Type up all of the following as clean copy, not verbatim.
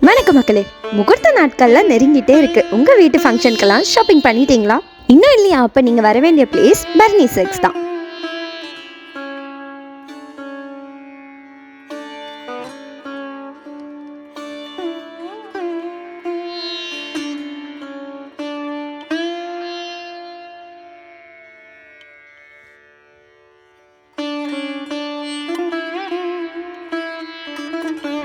வணக்கம் மக்களே, முகூர்த்த நாட்கள்லாம் நெருங்கிட்டே இருக்கு. உங்க வீட்டு ஃபங்க்ஷனுக்கெல்லாம் ஷாப்பிங் பண்ணிட்டீங்களா? இன்னும் இல்லையா? அப்ப நீங்க வர வேண்டிய பிளேஸ் பர்னி சில்க்ஸ் தான்.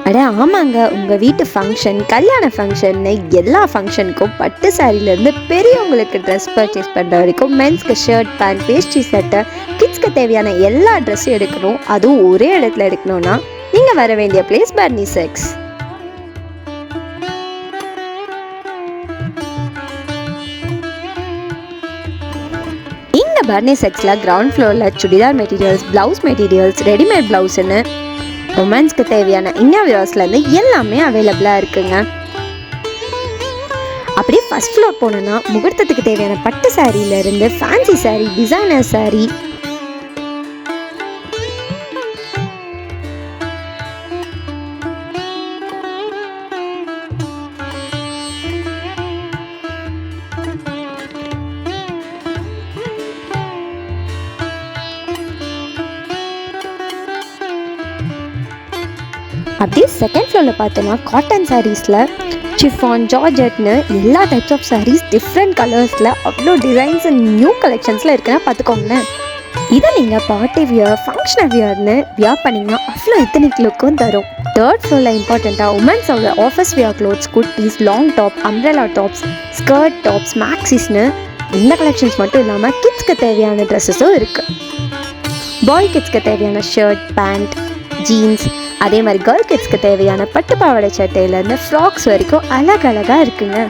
அட ஆமாங்க, உங்கள் வீட்டு ஃபங்க்ஷன், கல்யாண ஃபங்க்ஷன்னு எல்லா ஃபங்க்ஷனுக்கும் பட்டு சாரிலேருந்து பெரியவங்களுக்கு ட்ரெஸ் பர்ச்சேஸ் பண்ணுற வரைக்கும் மென்ஸ்க்கு ஷர்ட், பேண்ட், வேஷ்டி சட்டை, கிட்ஸ்க்கு தேவையான எல்லா ட்ரெஸ்ஸும் எடுக்கணும். அதுவும் ஒரே இடத்துல எடுக்கணும்னா நீங்கள் வர வேண்டிய பிளேஸ் பர்னி சில்க்ஸ். இங்கே பர்னி சில்க்ஸில் கிரவுண்ட் ஃப்ளோரில் churidar materials, blouse materials, readymade ப்ளவுஸ்ன்னு ரொமான்ஸ்க்கு தேவையான இன்னர் வியர்ஸ்லேருந்து எல்லாமே அவைலபிளாக இருக்குங்க. அப்படியே ஃபர்ஸ்ட் ஃப்ளோர் போனோன்னா முகூர்த்தத்துக்கு தேவையான பட்டு சாரியிலேருந்து ஃபேன்சி சாரி, டிசைனர் சாரி, அப்படியே செகண்ட் ஃப்ளோரில் பார்த்தோன்னா காட்டன் சாரீஸில் சிஃபான், ஜார்ஜெட்னு எல்லா டைப்ஸ் ஆஃப் சாரீஸ் டிஃப்ரெண்ட் கலர்ஸில் அவ்வளோ டிசைன்ஸ் அண்ட் நியூ கலெக்ஷன்ஸில் இருக்குன்னா பார்த்துக்கோங்களேன். இதை நீங்கள் பார்ட்டி வியர், ஃபங்க்ஷனல் வியர்னு வியர் பண்ணிங்கன்னா அவ்வளோ எத்தனிக் லுக்கும் தரும். தேர்ட் ஃப்ளோரில் இம்பார்ட்டண்ட்டாக உமன்ஸோட office wear clothes, kurtis, long top, umbrella tops, skirt tops, மேக்ஸிஸ்னு இந்த கலெக்ஷன்ஸ் மட்டும் இல்லாமல் கிட்ஸ்க்கு தேவையான ட்ரெஸ்ஸஸும் இருக்குது. பாய் கிட்ஸ்க்கு தேவையான ஷர்ட், பேண்ட், ஜீன்ஸ், அதே மாதிரி கேர்ள் கிட்ஸ்க்கு தேவையான பட்டு பாவாடை சட்டையிலேருந்து ஃப்ராக்ஸ் வரைக்கும் அழகழகாக இருக்குங்க.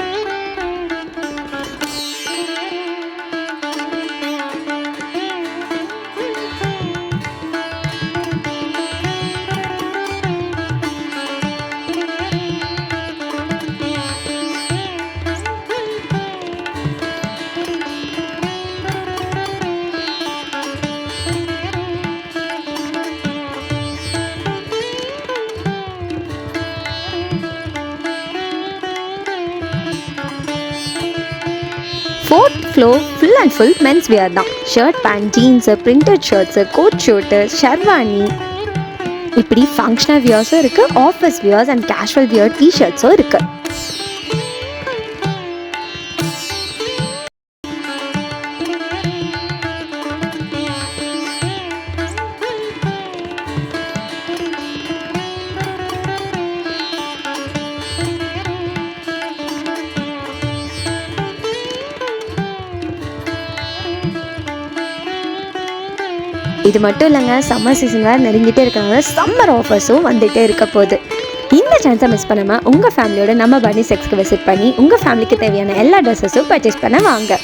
Fourth floor full and full men's wear தான். Shirt, pant, jeans, printed shirts, coat suit, sherwani, இப்படி ஃபங்க்ஷனல் வியர்ஸும் இருக்குது, office wears and casual wear டிஷர்ட்ஸும் இருக்குது. இது மட்டும் இல்லைங்க, சம்மர் சீசன் வேறு நெருங்கிட்டே இருக்கிறனால சம்மர் ஆஃபர்ஸும் வந்துகிட்டே இருக்க போகுது. இந்த சான்ஸை மிஸ் பண்ணாமல் உங்கள் ஃபேமிலியோட நம்ம பர்னி சில்க்ஸ்க்கு விசிட் பண்ணி உங்கள் ஃபேமிலிக்கு தேவையான எல்லா ட்ரெஸ்ஸஸும் பர்ச்சேஸ் பண்ண வாங்க.